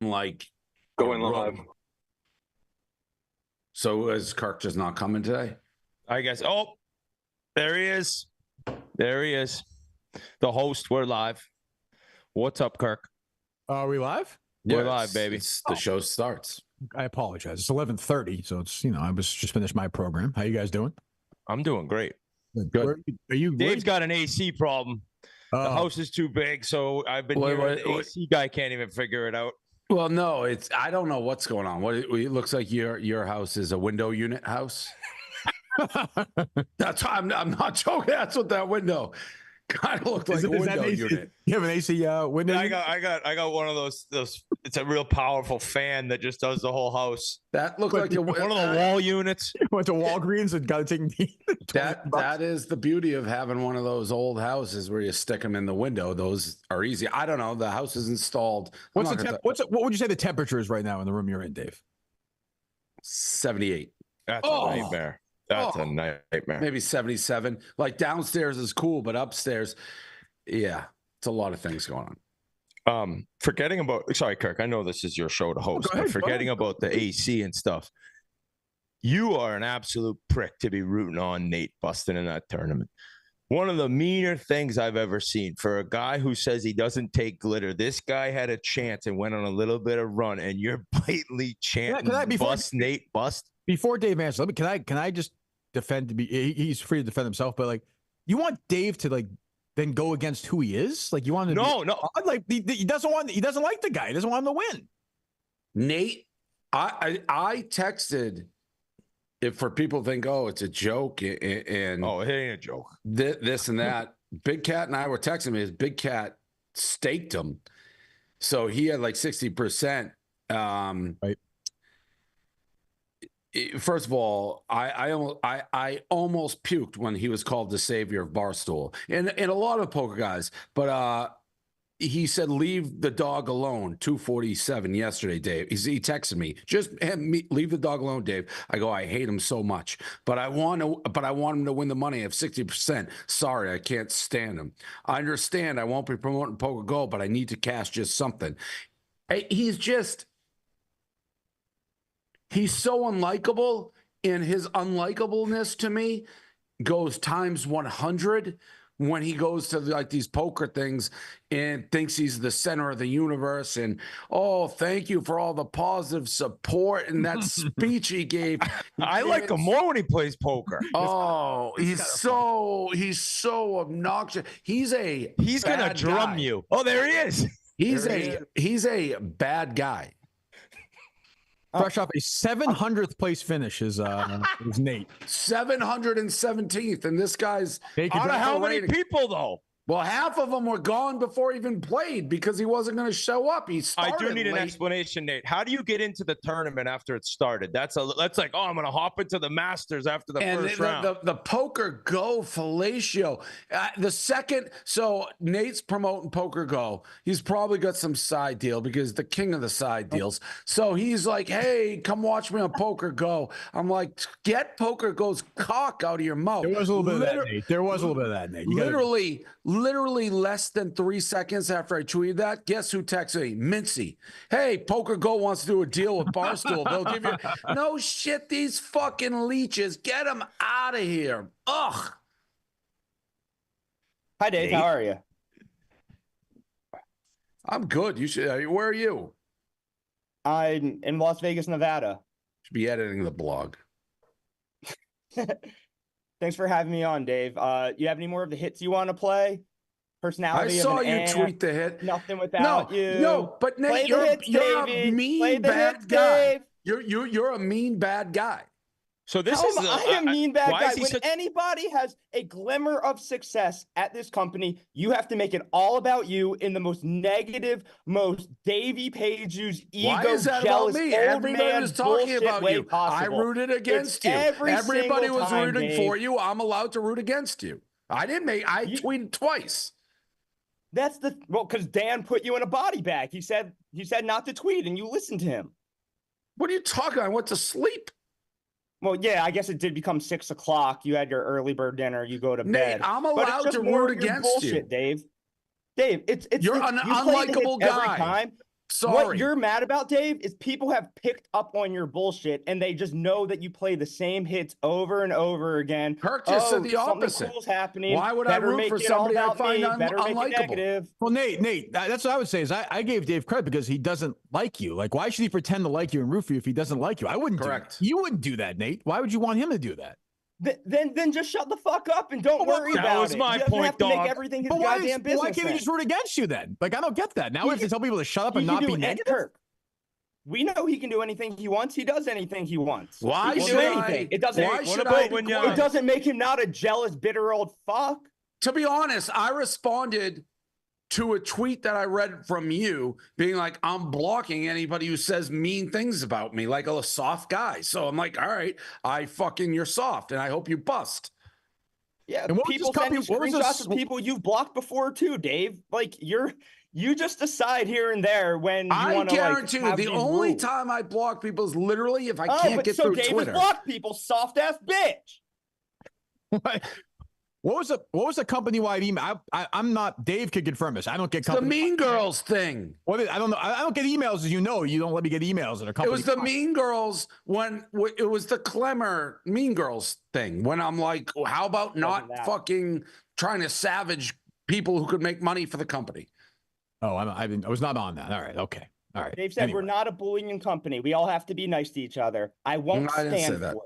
like Going live. So is Kirk just not coming today? I guess. Oh, there he is. There he is. The host. We're live. What's up, Kirk? Are we live? We're live, baby. The show starts. I apologize. It's 11:30, so it's I was just finished my program. How you guys doing? I'm doing great. Good. Are you? Dave's got an AC problem. The house is too big, so I've been here. The AC guy can't even figure it out. Well, no, I don't know what's going on. It looks like your house is a window unit house. That's I'm not joking. That's what that window kind of looked like. A window unit. You have an AC window? Yeah, I got one of those. It's a real powerful fan that just does the whole house. That looked like one of the wall units. Went to Walgreens and got to take that is the beauty of having one of those old houses where you stick them in the window. Those are easy. I don't know. The house is installed. What would you say the temperature is right now in the room you're in, Dave? 78. That's a nightmare. That's a nightmare. Maybe 77. Like downstairs is cool, but upstairs, yeah, it's a lot of things going on. Forgetting about, sorry, Kirk, I know this is your show to host, but forgetting about the AC and stuff, you are an absolute prick to be rooting on Nate busting in that tournament. One of the meaner things I've ever seen for a guy who says he doesn't take glitter. This guy had a chance and went on a little bit of run, and you're blatantly chanting, bust, Nate, bust. Before Dave answers, can I just defend he's free to defend himself, but like, you want Dave to then go against who he is? Like, you want him to no. Like he doesn't like the guy. He doesn't want him to win. Nate, I texted if for people think, it's a joke and it ain't a joke. This and that. Big Cat and I were texting me. His Big Cat staked him, so he had like 60%. Right. First of all, I almost puked when he was called the savior of Barstool, and a lot of poker guys. But he said, "Leave the dog alone." 2:47 yesterday, Dave. He texted me, "Just leave the dog alone, Dave." I go, "I hate him so much, but I want him to win the money. I have 60%. Sorry, I can't stand him. I understand. I won't be promoting Poker Gold, but I need to cash just something." He's so unlikable, and his unlikableness to me goes times 100 when he goes to like these poker things and thinks he's the center of the universe. And thank you for all the positive support and that speech he gave. I like him more when he plays poker. He's so obnoxious. He's gonna drum you. Oh, there he is. He's a bad guy. Fresh off a 700th place finish is Nate. 717th, and this guy's out of how many people though? Well, half of them were gone before he even played because he wasn't going to show up. I do need an explanation, Nate. How do you get into the tournament after it started? That's like, I'm going to hop into the Masters after the first round. The Poker Go fellatio. The second, so Nate's promoting Poker Go. He's probably got some side deal because the king of the side deals. So he's like, "Hey, come watch me on Poker Go." I'm like, "Get Poker Go's cock out of your mouth." There was a little bit of that, Nate. There was a little bit of that, Nate. Literally less than 3 seconds after I tweeted that, guess who texted me? Mincy. "Hey, Poker Go wants to do a deal with Barstool. They'll give you..." No shit, these fucking leeches. Get them out of here. Ugh. Hi, Dave. How are you? I'm good. Where are you? I'm in Las Vegas, Nevada. Should be editing the blog. Thanks for having me on, Dave. You have any more of the hits you want to play? Personality. I saw you tweet the hit. Nothing without you. No, but Nate, you're a mean bad guy. You're a mean bad guy. So this I am a mean bad guy. When anybody has a glimmer of success at this company, you have to make it all about you in the most negative, most Davey Page's ego, why is that jealous, about me? old Everybody man was talking about you. Possible. I rooted against you. Everybody was rooting for you. I'm allowed to root against you. I tweeted twice. That's because Dan put you in a body bag. He said not to tweet, and you listened to him. What are you talking about? I went to sleep. Well, yeah, I guess it did become 6 o'clock. You had your early bird dinner. You go to bed. Nate, I'm allowed to root against bullshit, you. Dave. Dave, it's you're an unlikable guy. Every time. Sorry. What you're mad about, Dave, is people have picked up on your bullshit and they just know that you play the same hits over and over again. Kirk just said the opposite. Something cool's happening. Why would I root for somebody I find unlikable? Well, Nate, that's what I would say is I gave Dave credit because he doesn't like you. Like, why should he pretend to like you and root for you if he doesn't like you? I wouldn't. Correct. You wouldn't do that, Nate. Why would you want him to do that? Then just shut the fuck up and don't worry about it. That was my point, have to dog. make everything his goddamn business. Why can't he just root against you then? Like, I don't get that. Now we have to tell people to shut up and not be negative. Kirk, we know he can do anything he wants. He does anything he wants. Why he can should do I? anything. It doesn't. It doesn't make him not a jealous, bitter old fuck. To be honest, I responded to a tweet that I read from you being like, I'm blocking anybody who says mean things about me, like a soft guy. So I'm like, all right, you're soft and I hope you bust. Yeah, and people send you screenshots of people you've blocked before too, Dave. Like you just decide here and there when you want to. I guarantee you, the only time I block people is literally if I can't get through Dave Twitter. Has blocked people, soft ass bitch. What was the company-wide email? I'm not. Dave could confirm this. I don't get the Mean Girls thing. I don't know. I don't get emails, as you know. You don't let me get emails that are company. It was the Mean Girls when it was the Clemmer Mean Girls thing. When I'm like, how about not fucking trying to savage people who could make money for the company? Oh, I was not on that. All right, okay, all right. Dave said we're not a bullying company. We all have to be nice to each other. I won't stand for it.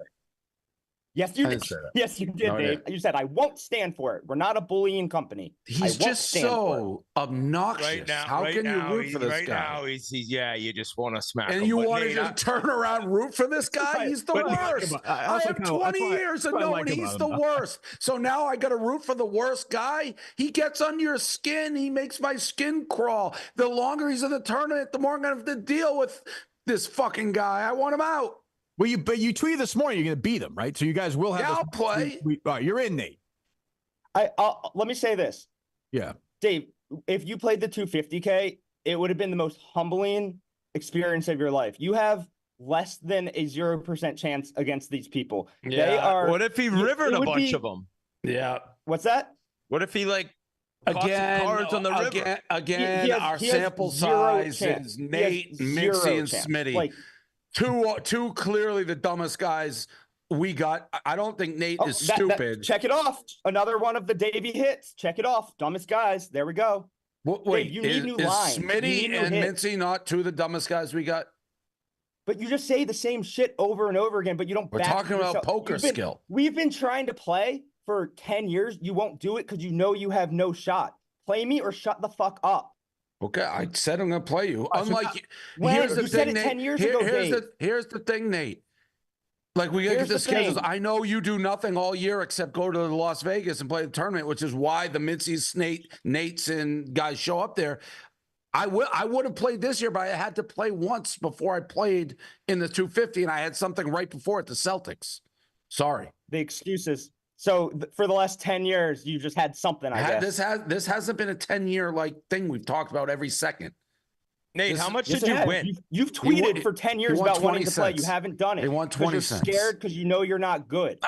Yes, you did. Yes, you did, Dave. You said, I won't stand for it. We're not a bullying company. He's just so obnoxious. Right now, how can you root for this guy? Right now, he's you just want to smack him. And you want to just turn around, root for this guy? He's the worst. I have 20 years of knowing he's the worst. So now I got to root for the worst guy? He gets under your skin. He makes my skin crawl. The longer he's in the tournament, the more I'm going to have to deal with this fucking guy. I want him out. Well, you tweeted this morning you're going to beat him, right? So you guys will have. Yeah, I'll play. All right, you're in, Nate. Let me say this. Yeah, Dave, if you played the 250K, it would have been the most humbling experience of your life. You have less than a 0% chance against these people. Yeah. They are. What if he rivered a bunch of them? Yeah. What's that? What if he cards on the river? Again, our sample size is Nate, Mitzi, and Smitty. Like, Two clearly the dumbest guys we got. I don't think Nate is stupid. Check it off. Another one of the Davey hits. Check it off. Dumbest guys. There we go. Wait, Dave, you need new lines. Smitty and Mitzi not two of the dumbest guys we got? But you just say the same shit over and over again, but you don't. We're talking about poker skill. We've been trying to play for 10 years. You won't do it because you know you have no shot. Play me or shut the fuck up. Okay, I said I'm going to play you. Unlike here's the thing, Nate. 10 years ago, here's the thing, Nate. Like, we got to get the schedules. I know you do nothing all year except go to Las Vegas and play the tournament, which is why the Mitzi's, Nates, and guys show up there. I would have played this year, but I had to play once before I played in the 250, and I had something right before at the Celtics. Sorry. The excuses. So for the last 10 years, you just had something, I guess. This hasn't been a 10-year thing we've talked about every second. Nate, how much did you win? You've tweeted for 10 years about wanting to play. You haven't done it. He won 20 cents. You're scared because you know you're not good.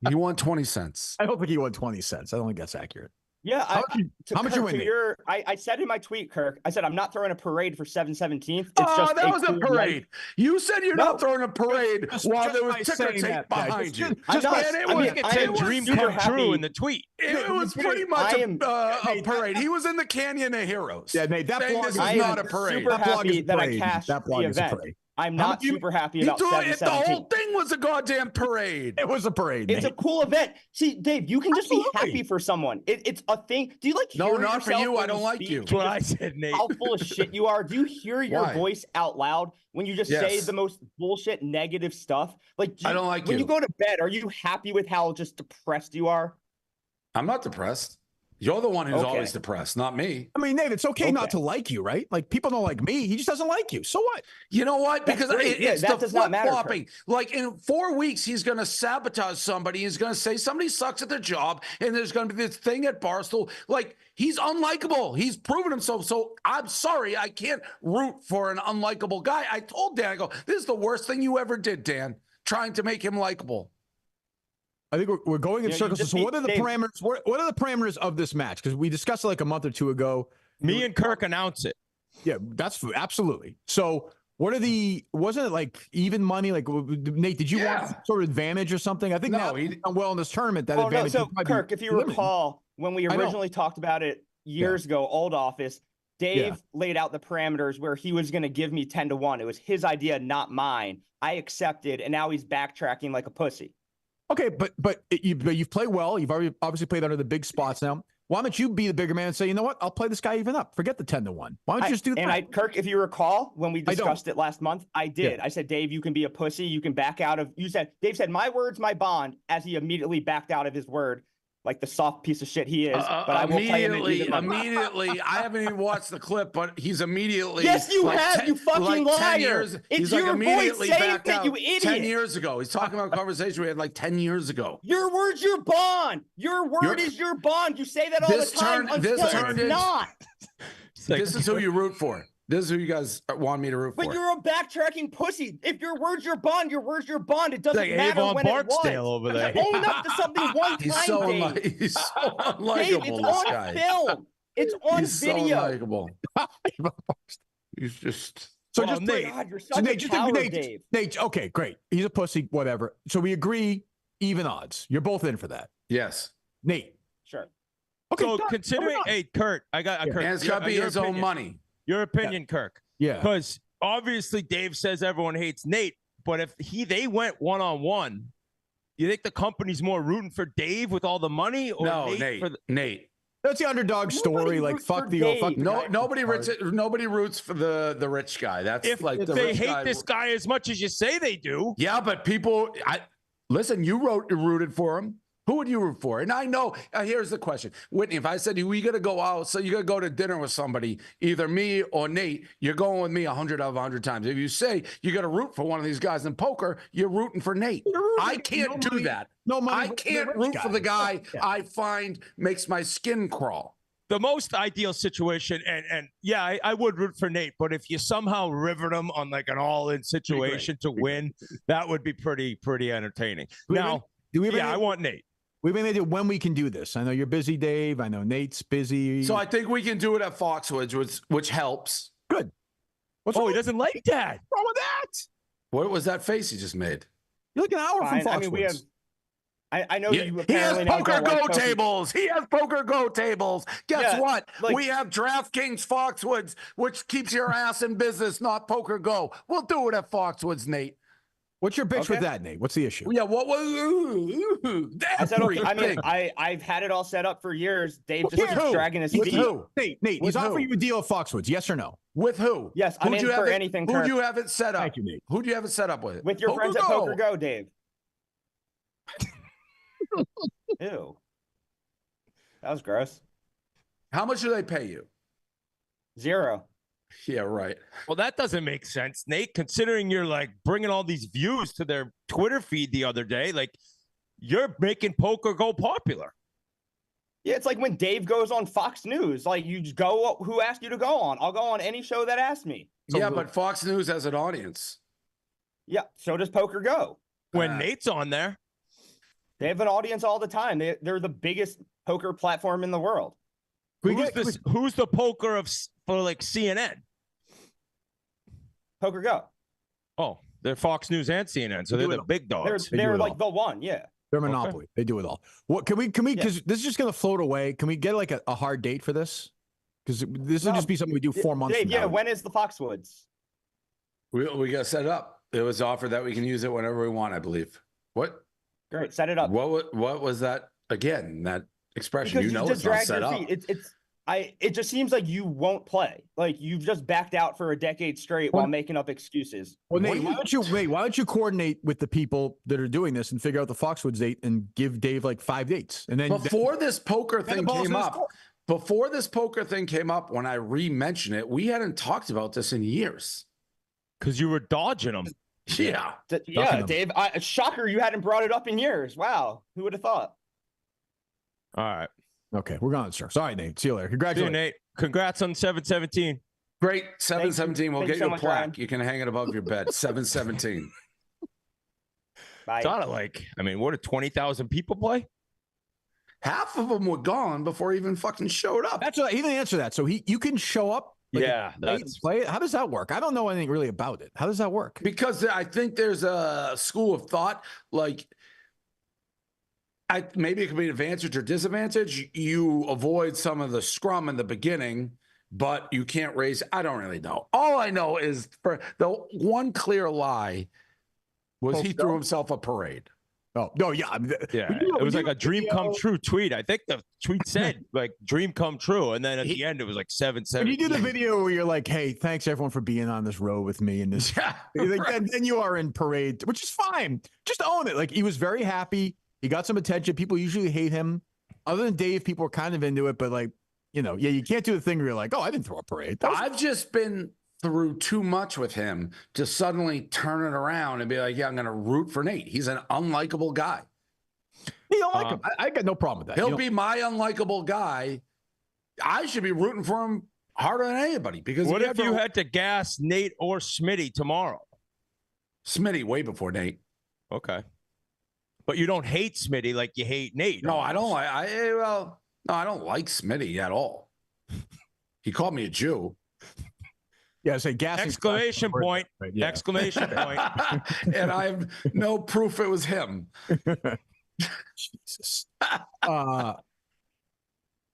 He won 20 cents. I don't think he won 20 cents. I don't think that's accurate. Yeah. How much you win? I said in my tweet, Kirk, I said, I'm not throwing a parade for 7/17th. That was a parade. You said you're not throwing a parade while there was ticker tape behind you. It dream come true in the tweet. It was pretty much a parade. He was in the Canyon of Heroes. Yeah, Nate, that blog is not a parade. Super happy that I cashed the event. I'm not super happy about 7/17. The whole thing was a goddamn parade. It was a parade. It's a cool event. See, Dave, you can just be happy for someone. It's a thing. Do you like hear yourself? No, not for you. I don't like you. That's what I said, Nate. How full of shit you are. Do you hear your voice out loud when you just say the most bullshit, negative stuff? Like, I don't like you. When you go to bed, are you happy with how just depressed you are? I'm not depressed. You're the one who's always depressed, not me. I mean, Nate, it's okay not to like you, right? Like, people don't like me. He just doesn't like you. So what? You know what? Because it's the flip-flopping. Like, in 4 weeks, he's going to sabotage somebody. He's going to say somebody sucks at their job, and there's going to be this thing at Barstool. Like, he's unlikable. He's proven himself. So I'm sorry. I can't root for an unlikable guy. I told Dan, I go, this is the worst thing you ever did, Dan, trying to make him likable. I think we're going in circles. So what are the parameters? What are the parameters of this match? Because we discussed it like a month or two ago. Me and Kirk announce it. Yeah, that's absolutely. So what are wasn't it like even money? Like, Nate, did you want some sort of advantage or something? I think No, now he's done well in this tournament. That Oh, no. advantage. So, Kirk, if you recall, when we originally talked about it years ago, old office, Dave laid out the parameters where he was going to give me 10-1. It was his idea, not mine. I accepted, and now he's backtracking like a pussy. Okay, but you've played well. You've already obviously played under the big spots now. Why don't you be the bigger man and say, you know what? I'll play this guy even up. Forget the 10-1. Why don't you just do that? And Kirk, if you recall, when we discussed it last month, I did. Yeah. I said, Dave, you can be a pussy. You can back out of. Dave said, my word's my bond, as he immediately backed out of his word, like the soft piece of shit he is. But I will play him immediately. I haven't even watched the clip, but he's immediately. Yes, you have, you fucking liar. It's your voice saying that, you idiot. 10 years ago. He's talking about a conversation we had like 10 years ago. Your word's your bond. Your word is your bond. You say that all the time until it's not. This is who you root for. This is who you guys want me to root for. But you're a backtracking pussy. If your word's your bond, your word's your bond. It doesn't matter Avon when Barksdale it was. over there. Own up to something one He's time, so Dave. He's so unlikable, Dave, it's this on guy. film. It's on He's video. So unlikable. He's just. So just Nate, God, you're such a coward, Dave. Nate, okay, great. He's a pussy, whatever. So we agree, even odds. You're both in for that. Yes. Nate. Sure. Okay. So considering, hey, Kurt, Kurt. And it's got to be his own money. Your opinion, Kirk. Yeah. Because obviously Dave says everyone hates Nate, but if they went one-on-one, you think the company's more rooting for Dave with all the money, or no, Nate? That's the underdog story. Like fuck the fuck. Nobody roots for the rich guy. That's if the they rich hate guy. this guy as much as you say they do. Yeah, but people, listen. You rooted for him. Who would you root for? And I know, here's the question. Whitney, if I said, we got to go out, so you got to go to dinner with somebody, either me or Nate, you're going with me 100 out of 100 times. If you say you got to root for one of these guys in poker, you're rooting for Nate. I can't do that. I can't root for the guy I find makes my skin crawl. The most ideal situation, and yeah, I would root for Nate, but if you somehow rivered him on like an all-in situation to win, that would be pretty entertaining. I want Nate. We've been able to when we can do this. I know you're busy, Dave. I know Nate's busy. So I think we can do it at Foxwoods, which helps. Good. He doesn't like that. What's wrong with that? What was that face he just made? You're like an hour from Foxwoods. I mean, we have. I know you. He has poker go tables. He has poker go tables. Guess what? We have DraftKings Foxwoods, which keeps your ass in business, not poker go. We'll do it at Foxwoods, Nate. What's your bitch with that, Nate? What's the issue? Yeah, what was I've had it all set up for years. Dave just keeps dragging his feet. Nate, he's offering you a deal at Foxwoods. Yes or no? With who? Yes, I'm in for anything. Who do you have it set up? Thank you, Nate. Who do you have it set up with? With your friends at Poker Go, Dave. Ew. That was gross. How much do they pay you? 0. Yeah, right. Well, that doesn't make sense, Nate, considering you're like bringing all these views to their Twitter feed the other day. Like, you're making poker go popular. Yeah, it's like when Dave goes on Fox News. Like, you just go, who asked you to go on? I'll go on any show that asks me. But Fox News has an audience. Yeah, so does Poker Go. When Nate's on there. They have an audience all the time. They're the biggest poker platform in the world. Who's the poker for like CNN? Poker Go. Oh, they're Fox News and CNN, so they're the big dogs. They're like the one, yeah. They're monopoly. Okay. They do it all. What can we? Because this is just gonna float away. Can we get like a hard date for this? Because this will just be something we do 4 months. Dave, from now. When is the Foxwoods? We got set up. It was offered that we can use it whenever we want. I believe. What? Great, set it up. What was that again? That expression, because you just it's not set up. It just seems like you won't play. Like you've just backed out for a decade straight while making up excuses. Well, Nate, why don't you coordinate with the people that are doing this and figure out the Foxwoods date and give Dave like 5 dates? And then before this poker thing came up, when I re-mentioned it, we hadn't talked about this in years. Because you were dodging them. Yeah. Dave. Shocker, you hadn't brought it up in years. Wow. Who would have thought? All right. Okay, we're gone, sir. Sorry, Nate. See you later. Congratulations. See you, Nate. Congrats on 717. Great. 717. We'll get you a plaque. Ryan. You can hang it above your bed. 717. Bye. It's not like, what did 20,000 people play? Half of them were gone before he even fucking showed up. That's what he didn't answer that. So you can show up Like Yeah, that's play it. How does that work? I don't know anything really about it. How does that work? Because I think there's a school of thought, like maybe it could be an advantage or disadvantage. You avoid some of the scrum in the beginning, but you can't raise. I don't really know. All I know is for the one clear lie was he threw himself a parade. Oh no, yeah, yeah. It was like a dream come true tweet. I think the tweet said like "dream come true," and then at the end it was like 7-7. When you do the video where you're like, "Hey, thanks everyone for being on this road with me," and this, then you are in parade, which is fine. Just own it. Like he was very happy. He got some attention. People usually hate him. Other than Dave, people are kind of into it, but like, you can't do the thing where you're like, "Oh, I didn't throw a parade." I've just been through too much with him to suddenly turn it around and be like, yeah, I'm going to root for Nate. He's an unlikable guy. You don't like him. I got no problem with that. He'll be my unlikable guy. I should be rooting for him harder than anybody. Because what if you had to gas Nate or Smitty tomorrow? Smitty way before Nate. Okay. But you don't hate Smitty like you hate Nate. No, I don't. No, I don't like Smitty at all. He called me a Jew. Yeah, say gas. Exclamation point. Right, yeah. Exclamation point. And I have no proof it was him. Jesus.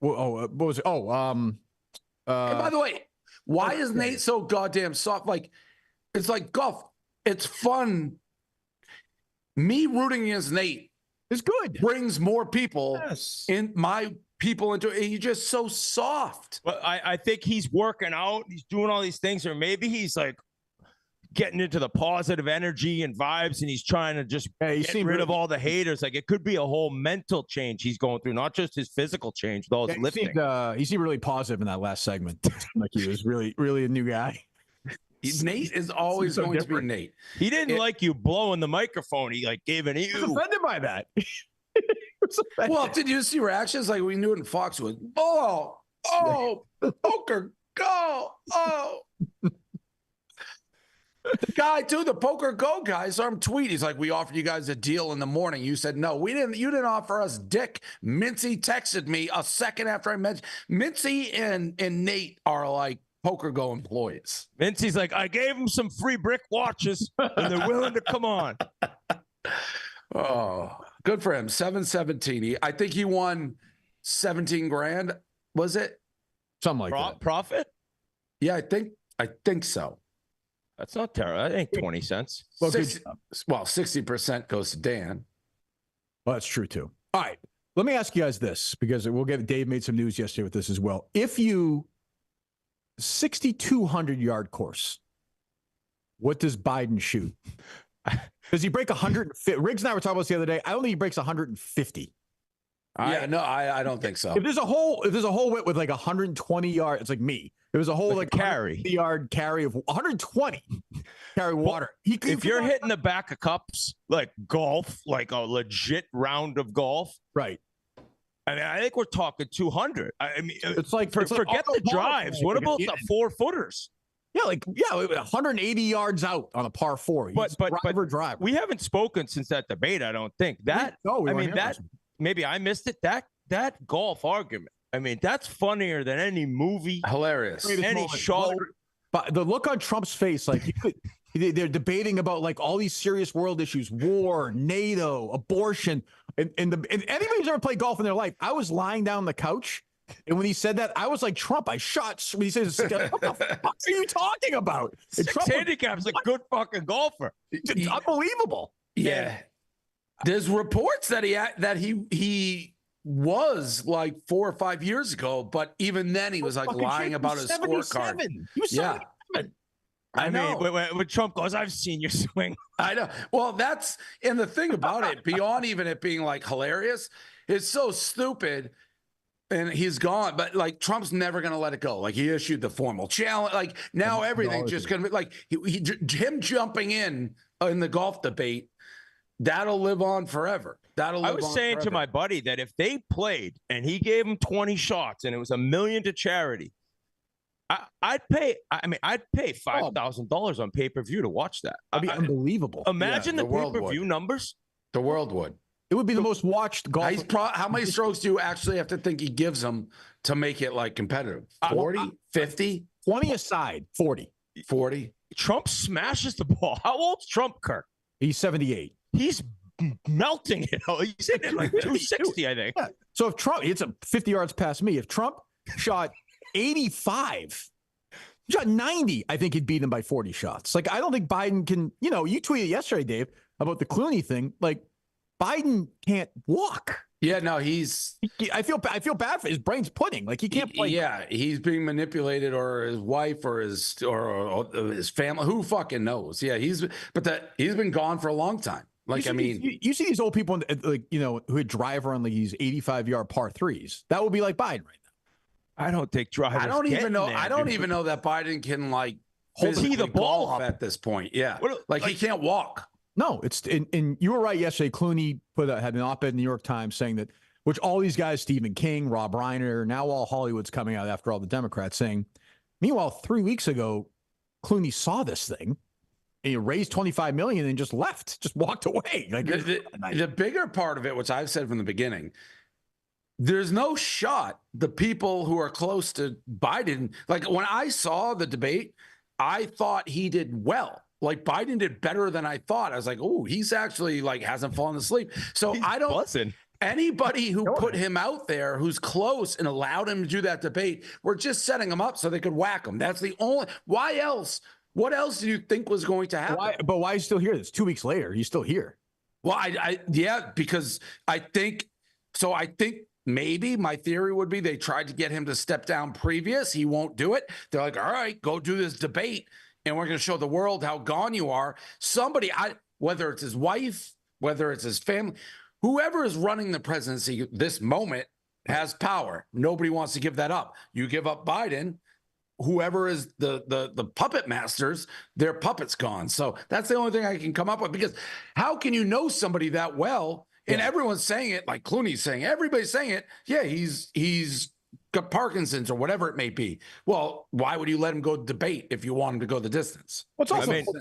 What was it? And by the way, why is Nate so goddamn soft? Like, it's like golf. It's fun. Me rooting against Nate is good. Brings more people in my people into it. He's just so soft. But I think he's working out. He's doing all these things, or maybe he's like getting into the positive energy and vibes, and he's trying to just get rid of all the haters. Like it could be a whole mental change he's going through, not just his physical change, with all his lifting. He seemed really positive in that last segment. Like he was really, really a new guy. Nate is always so going different. To be Nate. He didn't like you blowing the microphone. He like gave an ew. He was offended by that. Well, did you see reactions like we knew it in Foxwood? Oh, poker, go, oh. The guy too, the poker go guy, saw him tweet. He's like, we offered you guys a deal in the morning. You said no. We didn't. You didn't offer us dick. Mincy texted me a second after I mentioned. Mincy and Nate are like poker go employees. Mincy's like, I gave him some free brick watches, and they're willing to come on. Oh, good for him. 717. I think he won 17 grand. Was it something like that? Profit? Yeah, I think so. That's not terrible. That ain't 20 cents. Well, 60% goes to Dan. Well, that's true too. All right. Let me ask you guys this, because Dave made some news yesterday with this as well. If you 6,200 yard course, what does Biden shoot? Does he break 150? Riggs and I were talking about this the other day. I don't think he breaks 150. Yeah, no, I don't think so. If there's a hole width with like 120 yards, it's like me. There was a whole like carry yard carry of 120 carry water. If you're hitting the back of cups like golf, like a legit round of golf, right? I mean, I think we're talking 200. I mean, it's like forget the drives. What about the 4-footers? Yeah, 180 yards out on a par 4. But driver. We haven't spoken since that debate. I don't think that. Maybe I missed it. That golf argument. I mean, that's funnier than any movie. Hilarious. Any show. But the look on Trump's face, like they're debating about like all these serious world issues, war, NATO, abortion, and anybody who's ever played golf in their life. I was lying down on the couch, and when he said that, I was like, Trump, I shot. When he says, what the fuck are you talking about? Trump handicap's a good fucking golfer. It's unbelievable. Yeah. There's reports that he was like 4 or 5 years ago, but even then he was like lying about his scorecard. He was 77. I mean, when Trump goes, I've seen your swing. I know. Well, and the thing about it, beyond even it being like hilarious, it's so stupid. And he's gone, but like Trump's never going to let it go. Like he issued the formal challenge. Like now everything's just going to be like him jumping in the golf debate. That'll live on forever. I was saying to my buddy that if they played and he gave him 20 shots and it was $1 million to charity, I'd pay. I mean, I'd pay $5,000 on pay-per-view to watch that. That'd be unbelievable. Imagine the pay-per-view numbers. The world would. It would be the most watched golf. How many strokes do you actually have to think he gives them to make it like competitive? 40, 50? 20 aside, 40. 40. Trump smashes the ball. How old's Trump, Kirk? He's 78. He's melting it. He's hitting it like 260, I think. Yeah. So if Trump, it's a 50 yards past me. If Trump shot 85, shot 90, I think he'd beat him by 40 shots. Like, I don't think Biden can, you tweeted yesterday, Dave, about the Clooney thing. Like, Biden can't walk. Yeah, no, I feel bad for his brain's pudding. Like, he can't play. Yeah, he's being manipulated, or his wife, or his family. Who fucking knows? Yeah, he's been gone for a long time. Like, you see these old people, who would drive around like these 85-yard par threes. That would be like Biden right now. I don't think drivers. I don't even know. There, I don't even know that Biden can hold the ball up at this point. Yeah, he can't walk. No, and you were right yesterday. Clooney had an op-ed in the New York Times saying that, which all these guys, Stephen King, Rob Reiner, now all Hollywood's coming out after all the Democrats saying. Meanwhile, 3 weeks ago, Clooney saw this thing, and he raised $25 million and just left, just walked away. Like the bigger part of it, which I've said from the beginning, there's no shot the people who are close to Biden. Like, when I saw the debate, I thought he did well. Like, Biden did better than I thought. I was like, oh, he's actually hasn't fallen asleep. So I don't. Buzzing. Anybody who put him out there who's close and allowed him to do that debate, we're just setting him up so they could whack him. That's the only. Why else? What else do you think was going to happen? But why is he still here? It's 2 weeks later. He's still here. Well, because I think so. I think maybe my theory would be they tried to get him to step down previous. He won't do it. They're like, all right, go do this debate, and we're going to show the world how gone you are. Somebody, whether it's his wife, whether it's his family, whoever is running the presidency this moment has power. Nobody wants to give that up. You give up Biden, whoever is the puppet masters, their puppet's gone. So that's the only thing I can come up with, because how can you know somebody that well? And everyone's saying it, like Clooney's saying, everybody's saying it. Yeah, he's got Parkinson's or whatever it may be. Well, why would you let him go debate if you want him to go the distance? Well,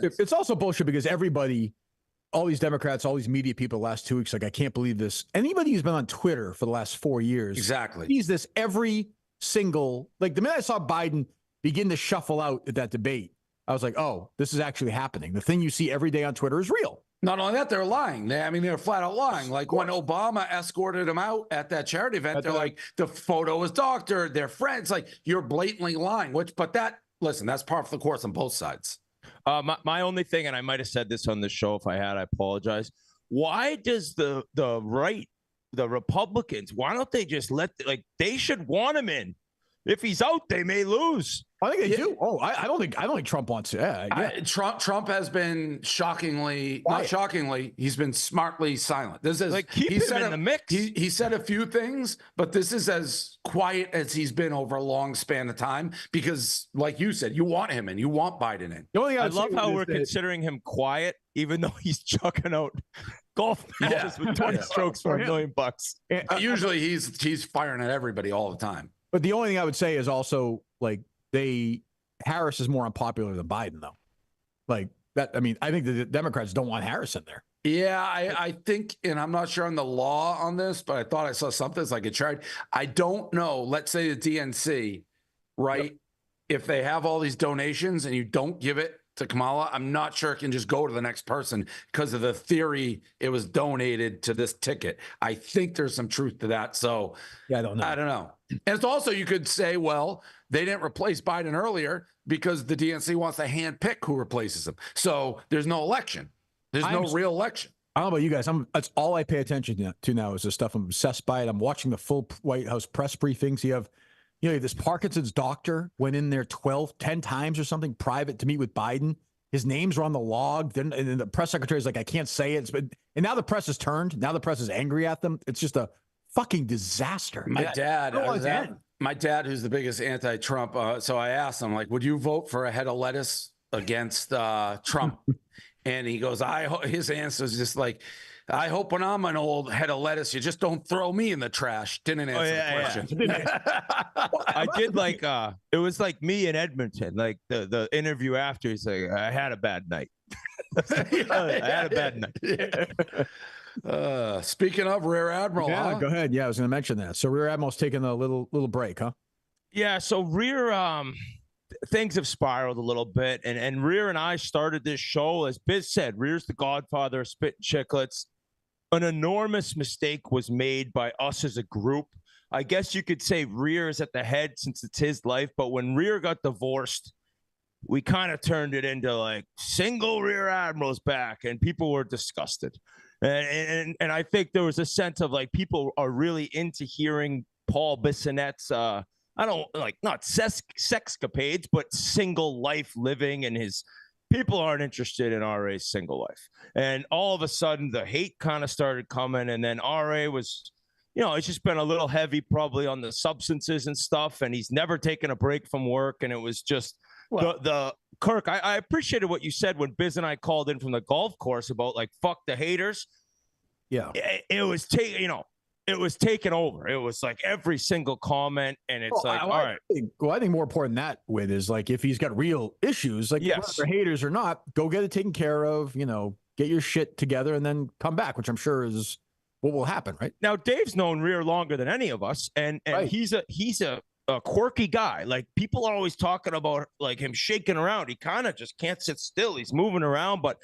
it's also bullshit, because everybody, all these Democrats, all these media people the last 2 weeks, like, I can't believe this. Anybody who's been on Twitter for the last 4 years sees this every single, the minute I saw Biden begin to shuffle out at that debate, I was like, oh, this is actually happening. The thing you see every day on Twitter is real. Not only that, they're lying. They're flat out lying. Like, when Obama escorted him out at that charity event, they're like, the photo was doctored, they're friends. Like, you're blatantly lying, that's par for the course on both sides. My only thing, and I might have said this on the show, if I had, I apologize. Why does the right, the Republicans, why don't they just they should want him in? If he's out, they may lose. I think they do. Oh, I don't think Trump wants to. Trump has been not shockingly, he's been smartly silent. This is keep him in the mix. He said a few things, but this is as quiet as he's been over a long span of time, because, like you said, you want him in, you want Biden in. I love how we're considering him quiet, even though he's chucking out golf matches with 20 strokes for $1 million. Usually he's firing at everybody all the time. But the only thing I would say is also, Harris is more unpopular than Biden, though. I think the Democrats don't want Harris in there. Yeah, I think, and I'm not sure on the law on this, but I thought I saw something. It's like a chart. I don't know. Let's say the DNC, right? Yep. If they have all these donations and you don't give it to Kamala, I'm not sure it can just go to the next person because of the theory it was donated to this ticket. I think there's some truth to that. So yeah, I don't know. And it's also, you could say, well, they didn't replace Biden earlier because the DNC wants to handpick who replaces him. So there's no election. There's no real election. I don't know about you guys. That's all I pay attention to now is this stuff. I'm obsessed by it. I'm watching the full White House press briefings. You have this Parkinson's doctor went in there 10 times or something private to meet with Biden. His names are on the log. Then and the press secretary is like, I can't say it. And now the press is turned. Now the press is angry at them. It's just a fucking disaster. My dad, who's the biggest anti-Trump. So I asked him, would you vote for a head of lettuce against Trump? And he goes, his answer is just I hope when I'm an old head of lettuce, you just don't throw me in the trash. Didn't answer the question. I did it was like me in Edmonton, the interview after. He's like, I had a bad night. I had a bad night. Speaking of Rear Admiral, go ahead. Yeah, I was going to mention that. So Rear Admiral's taking a little break, huh? Yeah. So Rear, things have spiraled a little bit, and Rear and I started this show, as Biz said. Rear's the godfather of Spit Chiclets. An enormous mistake was made by us as a group. I guess you could say Rear is at the head since it's his life, but when Rear got divorced, we kind of turned it into like single Rear Admiral's back, and people were disgusted. And I think there was a sense of like people are really into hearing Paul Bissonnette's I don't like not sexcapades, but single life living, and his people aren't interested in RA's single life. And all of a sudden the hate kind of started coming, and then RA was, it's just been a little heavy probably on the substances and stuff, and he's never taken a break from work. And it was just the Kirk, I appreciated what you said when Biz and I called in from the golf course about like fuck the haters. Yeah. It was it was taken over. It was like every single comment, and it's all right. I think more important than that, Whit, is like if he's got real issues, like whether haters or not, go get it taken care of, get your shit together and then come back, which I'm sure is what will happen, right? Now, Dave's known Rear longer than any of us, and right. he's a quirky guy. Like people are always talking about like him shaking around. He kind of just can't sit still. He's moving around, but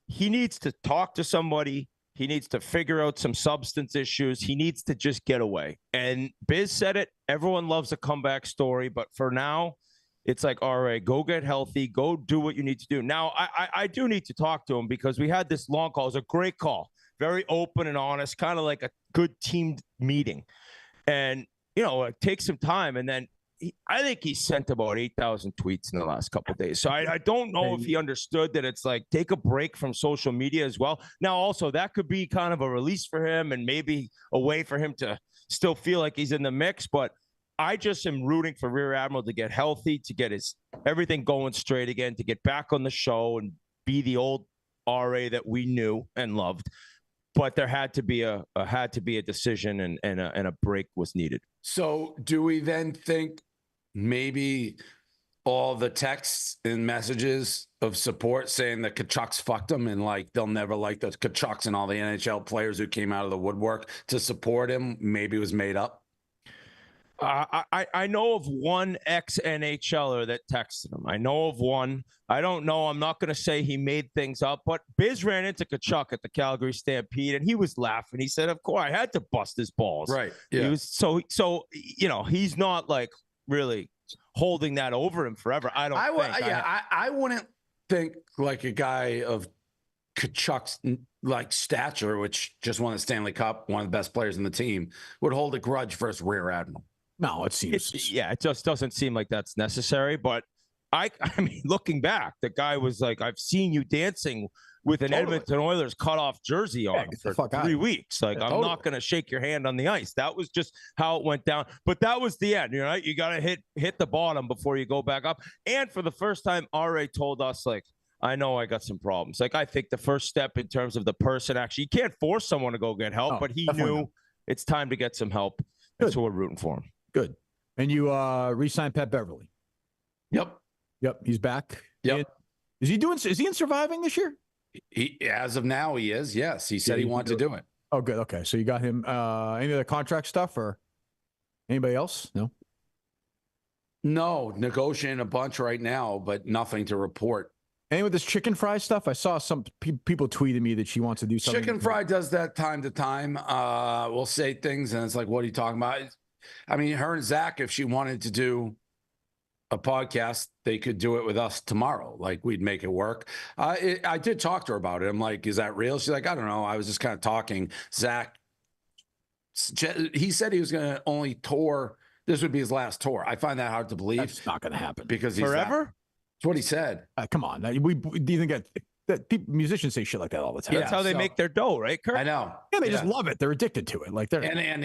he needs to talk to somebody. He needs to figure out some substance issues. He needs to just get away. And Biz said it. Everyone loves a comeback story. But for now, it's like, all right, go get healthy. Go do what you need to do. Now, I do need to talk to him because we had this long call. It was a great call. Very open and honest, kind of like a good team meeting. And, it takes some time. And then I think he sent about 8,000 tweets in the last couple of days. So I don't know if he understood that it's like take a break from social media as well. Now, also, that could be kind of a release for him and maybe a way for him to still feel like he's in the mix. But I just am rooting for Rear Admiral to get healthy, to get his everything going straight again, to get back on the show and be the old RA that we knew and loved. But there had to be a decision, and a break was needed. So do we then think maybe all the texts and messages of support saying that Tkachucks fucked them and like they'll never like the Tkachucks and all the NHL players who came out of the woodwork to support him maybe was made up? I know of one ex-NHLer that texted him. I know of one. I don't know. I'm not going to say he made things up, but Biz ran into Tkachuk at the Calgary Stampede, and he was laughing. He said, of course, I had to bust his balls. Right. Yeah. He was so he's not like really holding that over him forever. I wouldn't think like a guy of Tkachuk's like stature, which just won the Stanley Cup, one of the best players in the team, would hold a grudge versus Rear Admiral. No, it seems. It just doesn't seem like that's necessary. But I mean, looking back, the guy was like, I've seen you dancing with an Edmonton Oilers cutoff jersey on for 3 weeks. Like, I'm not going to shake your hand on the ice. That was just how it went down. But that was the end. You got to hit the bottom before you go back up. And for the first time, RA told us, like, I know I got some problems. Like, I think the first step in terms of the person, actually, you can't force someone to go get help, but he knew it's time to get some help. And so we're rooting for him. Good. And you re-signed Pat Beverley. Yep. He's back. Yep. Is he in Surviving this year? He, as of now, he is. Yes. He said he wanted to do it. Oh, good. Okay. So you got him, any of the contract stuff or anybody else? No, negotiating a bunch right now, but nothing to report. And with this chicken fry stuff, I saw some people tweeting me that she wants to do something. Chicken fry does that time to time. We'll say things, and it's like, what are you talking about? I mean, her and Zach, if she wanted to do a podcast, they could do it with us tomorrow. Like, we'd make it work. I did talk to her about it. I'm like, is that real? She's like, I don't know. I was just kind of talking. Zach, he said he was going to only tour. This would be his last tour. I find that hard to believe. That's not going to happen. Because he's forever? That's what he said. Come on. Do you think that people, musicians say shit like that all the time? That's how they make their dough, right, Kirk? I know. Yeah, they just love it. They're addicted to it. Like they're and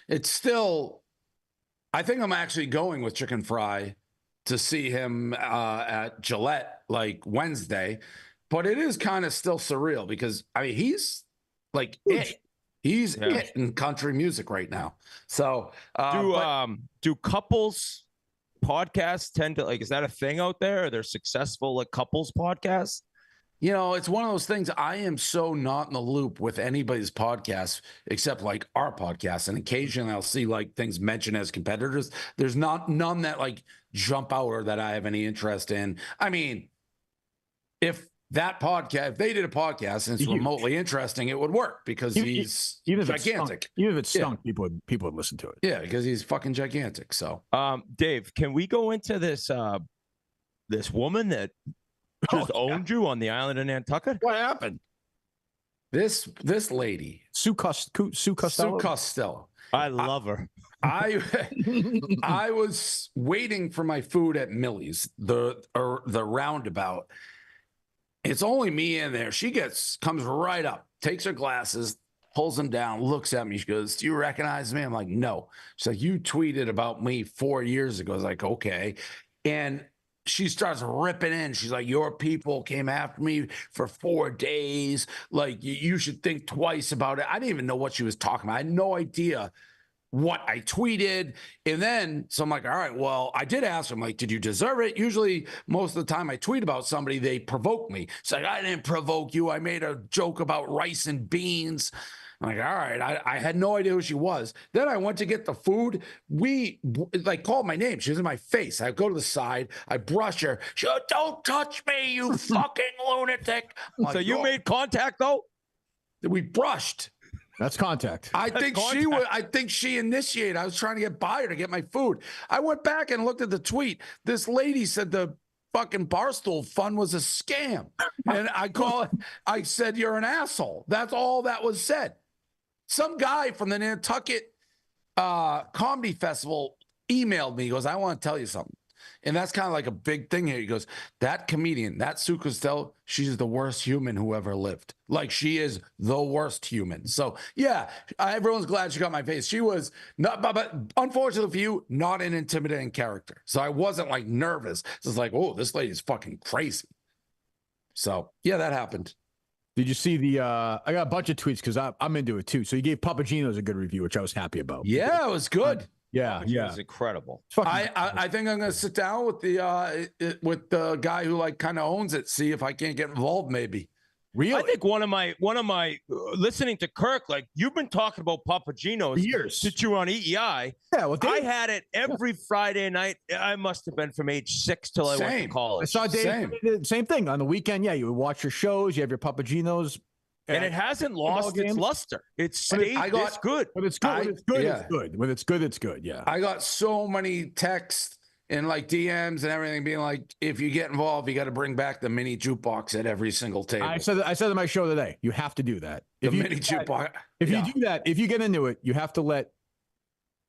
it's still. I think I'm actually going with Chicken Fry to see him at Gillette like Wednesday, but it is kind of still surreal because I mean he's like he's it in country music right now. So do couples podcasts tend to, like, is that a thing out there? Are there successful like couples podcasts? You know, it's one of those things. I am so not in the loop with anybody's podcast except like our podcast. And occasionally I'll see like things mentioned as competitors. There's none that like jump out or that I have any interest in. I mean, if they did a podcast and it's remotely interesting, it would work because he's gigantic. Even if it stunk, people would listen to it. Yeah, because he's fucking gigantic. So, Dave, can we go into this this woman that just owned you on the island of Nantucket? What happened? This lady, Sue Costello. Sue Costello. I love her. I was waiting for my food at Millie's, the roundabout. It's only me in there. She comes right up, takes her glasses, pulls them down, looks at me. She goes, "Do you recognize me?" I'm like, "No." She's like, "You tweeted about me 4 years ago." I was like, "Okay." And she starts ripping in. She's like, "Your people came after me for 4 days. Like, you should think twice about it." I didn't even know what she was talking about. I had no idea what I tweeted. And then, so I'm like, all right, well, I did ask her, I'm like, "Did you deserve it?" Usually, most of the time I tweet about somebody, they provoke me. It's like, "I didn't provoke you. I made a joke about rice and beans." I'm like, all right, I had no idea who she was. Then I went to get the food. We like called my name. She was in my face. I go to the side. I brush her. She goes, "Don't touch me, you fucking lunatic." So you made contact though? We brushed. That's contact. I think she initiated. I was trying to get by her to get my food. I went back and looked at the tweet. This lady said the fucking Barstool fund was a scam. And I said, "You're an asshole." That's all that was said. Some guy from the Nantucket Comedy Festival emailed me. He goes, "I want to tell you something." And that's kind of like a big thing here. He goes, "That comedian, that Sue Costello, she's the worst human who ever lived. Like, she is the worst human." So, yeah, everyone's glad she got my face. She was not, but unfortunately for you, not an intimidating character. So I wasn't like nervous. It's like, "Oh, this lady's fucking crazy." So, yeah, that happened. Did you see the? I got a bunch of tweets because I'm into it too. So you gave Papa Gino's a good review, which I was happy about. Yeah, it was good. Yeah, It was incredible. I think I'm gonna sit down with the guy who like kind of owns it, see if I can't get involved. Maybe. Really? I think one of my listening to Kirk, like, you've been talking about Papa Gino's for years since you were on EEI. Yeah, well, Dave, I had it every Friday night. I must have been from age 6 till I went to college. I saw Dave same thing on the weekend. Yeah, you would watch your shows. You have your Papa Gino's. And it hasn't lost its luster. It's stayed this good. When it's good, it's good. When it's good, it's good. Yeah. I got so many texts and like DMs and everything being like, "If you get involved, you got to bring back the mini jukebox at every single table." I said on my show today, you have to do that. The mini jukebox. If you do that, if you get into it, you have to let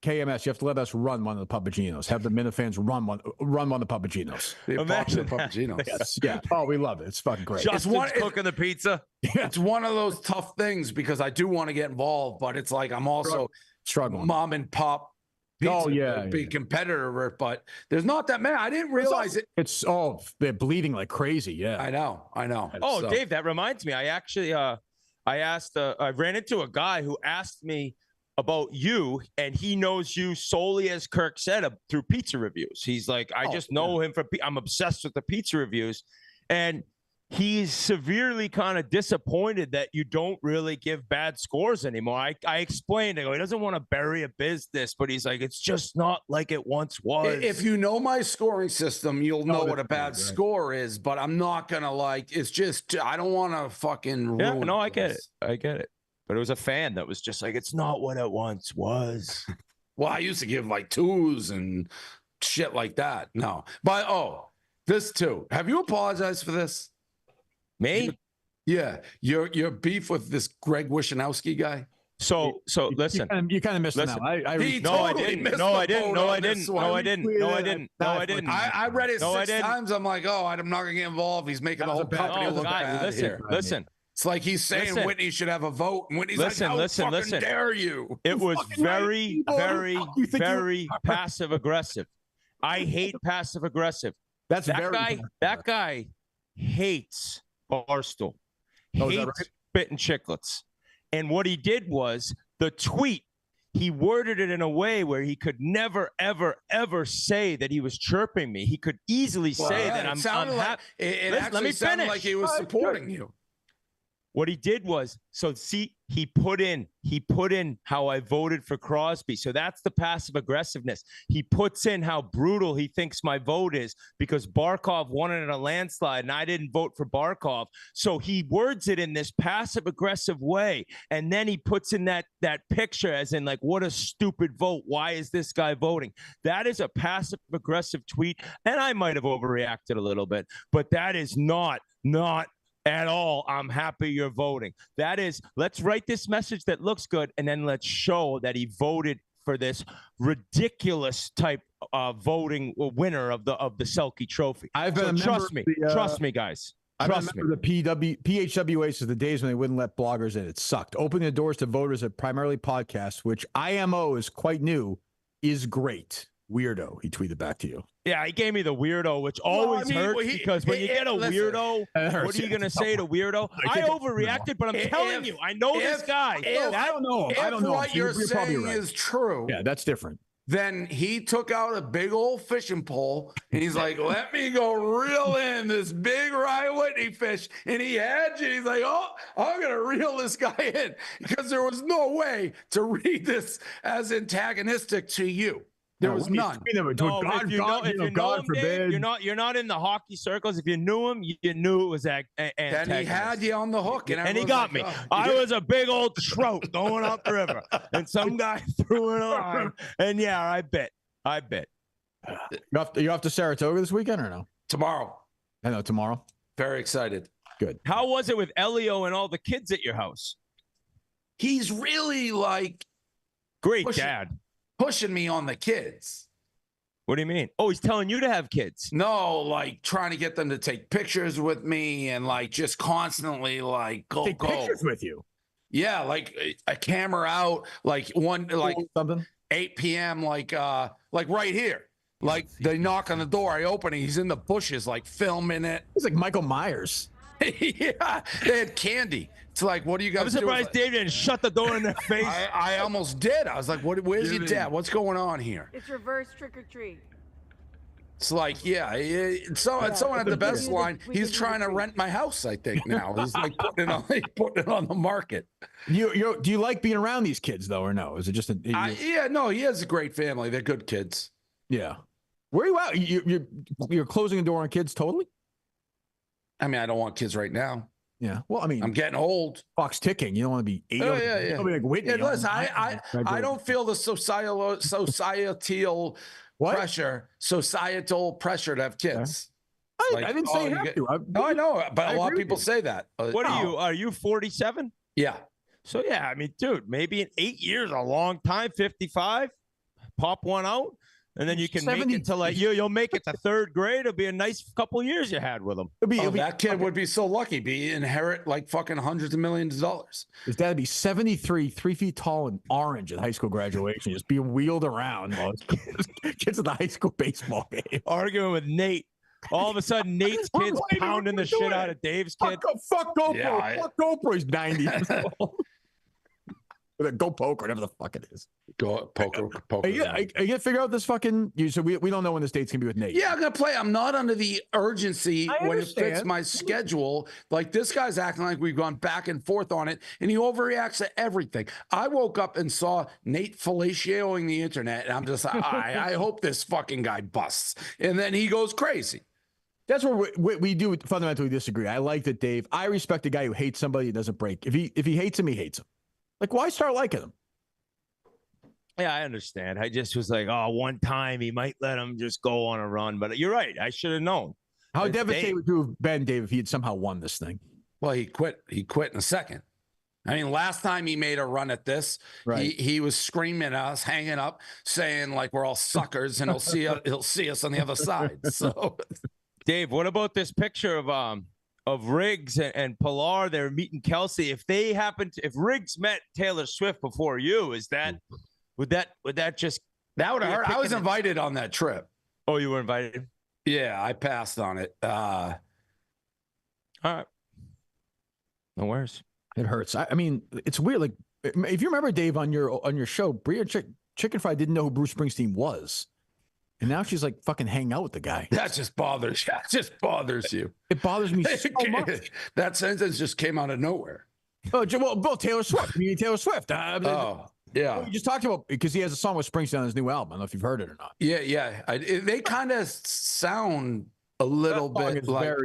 KMS, you have to let us run one of the Papa Ginos. Have the Minifans run one of the Papa Ginos. Imagine Papa Ginos. Yes, yeah. Oh, we love it. It's fucking great. Justin's cooking the pizza. It's one of those tough things because I do want to get involved, but it's like I'm also struggling. Mom and pop. Pizza, be competitor, but there's not that many. I didn't realize it. It's they're bleeding like crazy. Yeah, I know. Oh, so. Dave, that reminds me. I actually, I ran into a guy who asked me about you, and he knows you solely, as Kirk said, through pizza reviews. He's like, I just know him from. I'm obsessed with the pizza reviews, and he's severely kind of disappointed that you don't really give bad scores anymore. I explained, I go, he doesn't want to bury a business, but he's like, it's just not like it once was. If you know my scoring system, you'll know what a bad score is, but I'm not going to like, it's just, I don't want to fucking ruin it. No, I get it. But it was a fan that was just like, it's not what it once was. Well, I used to give like 2s and shit like that. No, but this too. Have you apologized for this? Me? Yeah, your beef with this Greg Wishanowski guy. So listen. You kind of missed it now. I didn't. I read it 6 times. I'm like, I'm not gonna get involved. He's making the whole company look bad. Listen. It's like he's saying Whitney should have a vote, and Whitney's like, "How fucking dare you?" It was very, very, very passive aggressive. I hate passive aggressive. That guy hates Barstool. Hates Spit and Chiclets. And what he did was the tweet he worded it in a way where he could never, ever, ever say that he was chirping me. He could easily say that I'm happy. It actually sounded like he was supporting you. What he did was, so see, he put in how I voted for Crosby. So that's the passive aggressiveness. He puts in how brutal he thinks my vote is because Barkov won it in a landslide and I didn't vote for Barkov. So he words it in this passive aggressive way. And then he puts in that picture as in like, what a stupid vote. Why is this guy voting? That is a passive aggressive tweet. And I might have overreacted a little bit, but that is not at all. I'm happy you're voting. That is, let's write this message that looks good, and then let's show that he voted for this ridiculous type voting winner of the Selke Trophy. Trust me, guys. Trust me. The PHWA says the days when they wouldn't let bloggers in, it sucked. Opening the doors to voters at primarily podcasts, which IMO is quite new, is great. Weirdo, he tweeted back to you. Yeah, he gave me the weirdo, which always hurts because when you get a weirdo, what are you going to say to weirdo? I overreacted, but I'm telling you, I know this guy. I don't know. I don't know. What you're saying is true. Yeah, that's different. Then he took out a big old fishing pole and he's like, let me go reel in this big Ryan Whitney fish. And he had you. He's like, oh, I'm going to reel this guy in because there was no way to read this as antagonistic to you. There was none. God forbid. You're not in the hockey circles. If you knew him, you knew it was antagonist. Then he had you on the hook, and he got me. I was a big old trout going up the river, and some guy threw it on. And yeah, I bet. You off to Saratoga this weekend or no? Tomorrow. I know, tomorrow. Very excited. Good. How was it with Elio and all the kids at your house? He's really like great dad. Pushing me on the kids. What do you mean? Oh, he's telling you to have kids. No, like trying to get them to take pictures with me and like just constantly like go pictures with you. Yeah, like a camera out, like something 8 p.m. like right here. Like they knock on the door, I open it, he's in the bushes like filming it. He's like Michael Myers. Yeah, they had candy. It's like, what do you guys do? I'm surprised Dave didn't shut the door in their face. I almost did. I was like, where's your dad? What's going on here? It's reverse trick or treat. It's like, someone at the best line. He's trying to rent my house, I think, now. He's like putting it on the market. Do you like being around these kids, though, or no? Is it just no, he has a great family. They're good kids. Yeah. Where are you at? You're closing the door on kids totally? I mean, I don't want kids right now. Yeah. Well, I mean, I'm getting old. Clock's ticking. You don't want to be 8. Oh, yeah. Be like Whitney. Yeah, listen, I don't feel the societal pressure to have kids. I didn't say you have to. No, I know, but a lot of people say that. What are you? Are you 47? Yeah. So yeah, I mean, dude, maybe in 8 years, a long time. 55, pop one out. And then you can make it to like you'll make it to third grade. It'll be a nice couple of years you had with him. That kid would be so lucky. Inherit like fucking hundreds of millions of dollars. His dad would be 73, 3 feet tall and orange at high school graduation, just being wheeled around while kids at the high school baseball game. Arguing with Nate. All of a sudden, Nate's kid's pounding the shit out of Dave's kid. Fuck GoPro. Yeah, fuck GoPro. He's 90 years old. Go poker, whatever the fuck it is. Go poker. Are you gonna figure out this fucking? So we don't know when this date's gonna be with Nate. Yeah, I'm gonna play. I'm not under the urgency when it fits my schedule. Like this guy's acting like we've gone back and forth on it, and he overreacts to everything. I woke up and saw Nate fellacioing the internet, and I'm just like, I hope this fucking guy busts, and then he goes crazy. That's where we do fundamentally disagree. I like that, Dave. I respect a guy who hates somebody who doesn't break. If he hates him, he hates him. Like, why start liking him? Yeah, I understand. I just was like, oh, one time he might let him just go on a run. But you're right. I should have known. How devastating would you have been, Dave, if he had somehow won this thing? Well, he quit. He quit in a second. I mean, last time he made a run at this, right. he was screaming at us, hanging up, saying like we're all suckers, and he'll see us on the other side. So, Dave, what about this picture of Riggs and Pilar? They're meeting Kelce. If Riggs met Taylor Swift before you, would that just that would have hurt? I was invited on that trip. Oh, you were invited? Yeah, I passed on it. All right. No worries. It hurts. I mean, it's weird. Like if you remember, Dave, on your show, Bria Chicken Fry didn't know who Bruce Springsteen was. And now she's like fucking hanging out with the guy. That just bothers you. That just bothers you. It bothers me so much. That sentence just came out of nowhere. Oh, well, Taylor Swift. You mean Taylor Swift. Oh, yeah. We just talked about, because he has a song with Springsteen on his new album. I don't know if you've heard it or not. Yeah. They kind of sound a little bit like.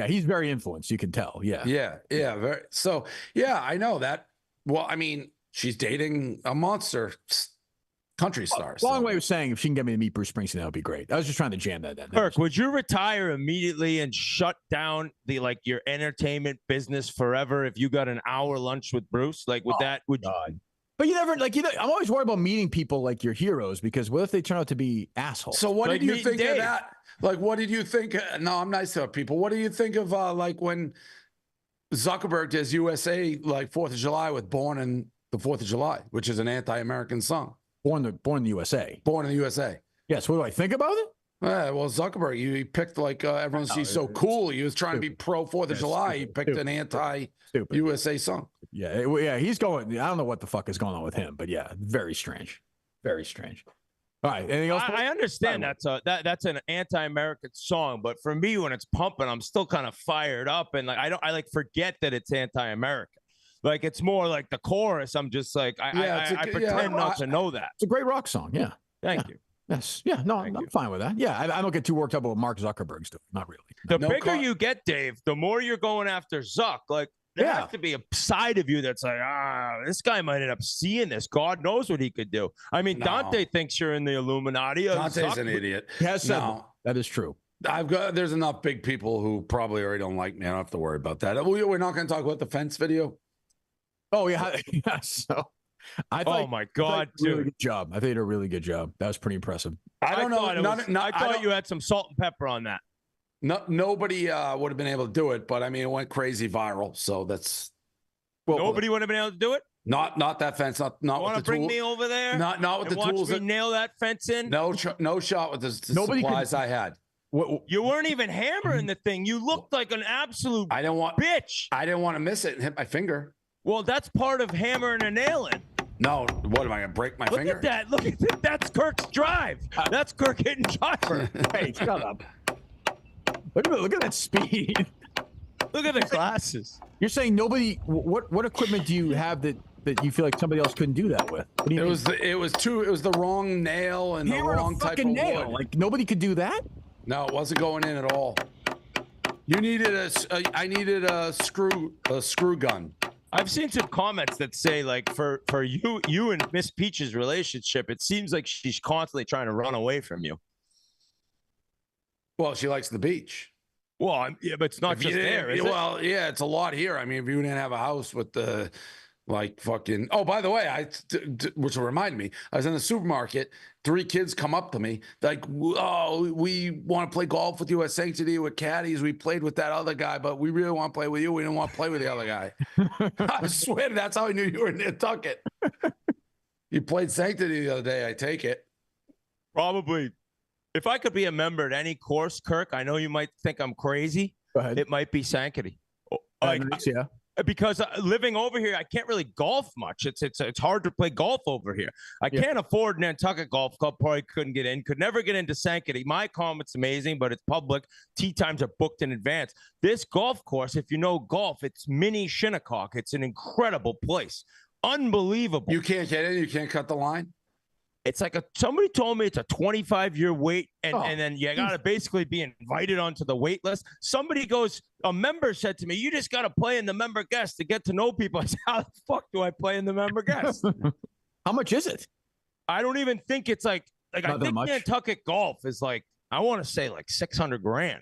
He's very influenced. You can tell. Yeah. Very. So, yeah, I know that. Well, I mean, she's dating a monster country star. Long way of saying if she can get me to meet Bruce Springsteen, that would be great. I was just trying to jam that in. Kirk, would you retire immediately and shut down your entertainment business forever if you got an hour lunch with Bruce? Like, would God. But you never I'm always worried about meeting people like your heroes, because what if they turn out to be assholes? So what did you think of that? Like, what did you think? No, I'm nice to people. What do you think of like when Zuckerberg does USA like 4th of July with Born in the 4th of July, which is an anti-American song? Born in the USA. Born in the USA. Yes. What do I think about it? Well, Zuckerberg, he picked like everyone sees so cool. He was trying to be pro 4th of July. He picked an anti-USA song. Yeah. He's going. I don't know what the fuck is going on with him, but yeah, very strange. Very strange. All right. Anything else? I understand that's an anti-American song, but for me, when it's pumping, I'm still kind of fired up, and I forget that it's anti-American. Like, it's more like the chorus. I'm just like, I pretend not to know that. It's a great rock song. Yeah. Thank you. Yes. Yeah. No, I'm fine with that. Yeah. I don't get too worked up about Mark Zuckerberg stuff. Not really. The bigger you get, Dave, the more you're going after Zuck. Like, there has to be a side of you that's like, this guy might end up seeing this. God knows what he could do. I mean, Dante thinks you're in the Illuminati. Dante's an idiot. He has said that is true. There's enough big people who probably already don't like me. I don't have to worry about that. We're not going to talk about the fence video. Oh yeah, so I thought. Oh my God, dude! Really good job. I think you did a really good job. That was pretty impressive. I thought you had some salt and pepper on that. No, nobody would have been able to do it, but I mean, it went crazy viral. So that's nobody would have been able to do it. Not that fence. Not you with the bring me over there. Not with the tools. Me nail that fence in. No shot with the supplies I had. You weren't even hammering the thing. You looked like an absolute bitch. I didn't want to miss it and hit my finger. Well, that's part of hammering and nailing. No, what am I gonna break my finger? Look at that! That's Kirk's drive. That's Kirk hitting driver. Hey, shut up! Look at that speed. Look at the glasses. You're saying nobody? What equipment do you have that you feel like somebody else couldn't do that with? What do you mean? It was the wrong nail and the wrong type of nail. Wood. Like nobody could do that. No, it wasn't going in at all. You needed I needed a screw gun. I've seen some comments that say, like, for you and Miss Peach's relationship, it seems like she's constantly trying to run away from you. Well, she likes the beach. Well, yeah, but it's not just there, is it? Well, yeah, it's a lot here. I mean, if you didn't have a house with the fucking. Oh, by the way, which will remind me, I was in the supermarket. 3 kids come up to me like, "Oh, we want to play golf with you at Sanctity with caddies. We played with that other guy, but we really want to play with you. We didn't want to play with the other guy." I swear, that's how I knew you were in Nantucket. You played Sanctity the other day. I take it. Probably. If I could be a member at any course, Kirk, I know you might think I'm crazy. Go ahead. It might be Sanctity. Nice, yeah. Because living over here, I can't really golf much. It's hard to play golf over here. I can't afford Nantucket Golf Club. Probably couldn't get in. Could never get into Sanctity. My comment's amazing, but it's public. Tee times are booked in advance. This golf course, if you know golf, it's mini Shinnecock. It's an incredible place. Unbelievable. You can't get in. You can't cut the line. It's like somebody told me it's a 25-year wait, and then you got to basically be invited onto the wait list. A member said to me, "You just got to play in the member guest to get to know people." I said, "How the fuck do I play in the member guest?" How much is it? I don't even think it's like I think Nantucket Golf is like, I want to say like $600,000,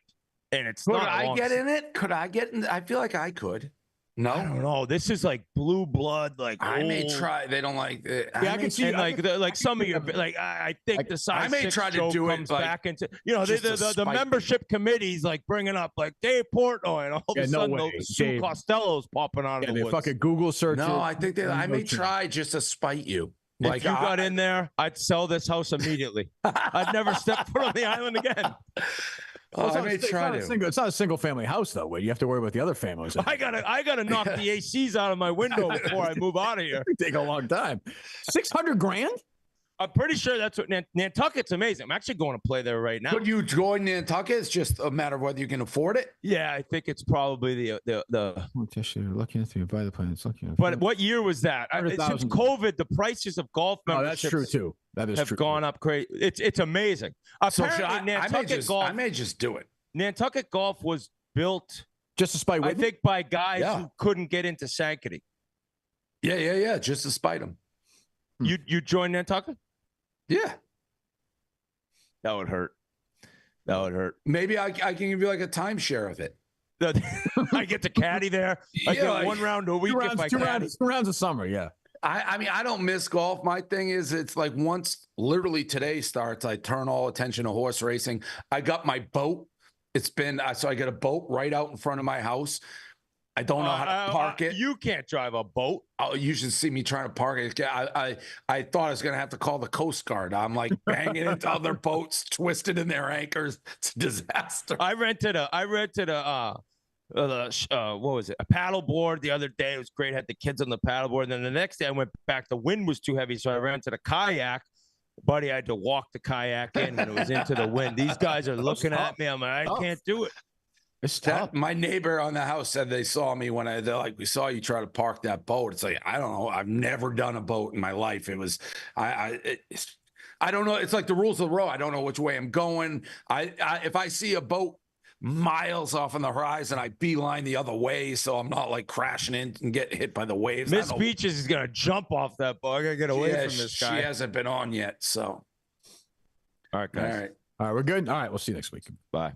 and it's not. Could I get in it? Could I get in? I feel like I could. No, I don't know. This is like blue blood. Like I may try. They don't like it. Yeah, I can see. Like some of your like. I think the size. I may try to do it. Comes back into the membership committee's like bringing up like Dave Portnoy, and all of a sudden Sue Costello's popping out of the woods. Fucking Google search. No, I think that I may try just to spite you. Like, if you got in there, I'd sell this house immediately. I'd never step foot on the island again. I may try to. It's not a single family house though, where you have to worry about the other families. I gotta knock the ACs out of my window before I move out of here. It'd take a long time. $600,000? I'm pretty sure that's what Nantucket's amazing. I'm actually going to play there right now. Could you join Nantucket? It's just a matter of whether you can afford it. Yeah, I think it's probably the. Looking at you, buy the plane. It's looking. But what year was that? Since COVID, the prices of golf memberships that's true too. That is have true. gone up crazy. It's amazing. Apparently, I may just do it. Nantucket Golf was built just to spite Whitney? I think by guys who couldn't get into Sankaty. Yeah. Just to spite them. You join Nantucket? Yeah. That would hurt. Maybe I can give you like a timeshare of it. I get to caddy there. I get one round a week if I caddy. 2 rounds of summer, yeah. I mean, I don't miss golf. My thing is, it's like once literally today starts, I turn all attention to horse racing. I got my boat. So I got a boat right out in front of my house. I don't know how to park it. You can't drive a boat. You should see me trying to park it. I thought I was going to have to call the Coast Guard. I'm like banging into other boats, twisted in their anchors. It's a disaster. I rented a what was it? A paddle board the other day. It was great. Had the kids on the paddle board. And then the next day I went back. The wind was too heavy, so I rented a kayak. Buddy, I had to walk the kayak in, and it was into the wind. These guys are looking at me. I'm like, I can't do it. My neighbor on the house said they saw me when they're like, we saw you try to park that boat. It's like, I don't know. I've never done a boat in my life. It was, I don't know. It's like the rules of the road. I don't know which way I'm going. If I see a boat miles off on the horizon, I beeline the other way, so I'm not like crashing in and get hit by the waves. Miss Beaches is gonna jump off that boat. I gotta get away from this guy. She hasn't been on yet, so. All right, guys. All right, we're good. All right, we'll see you next week. Bye.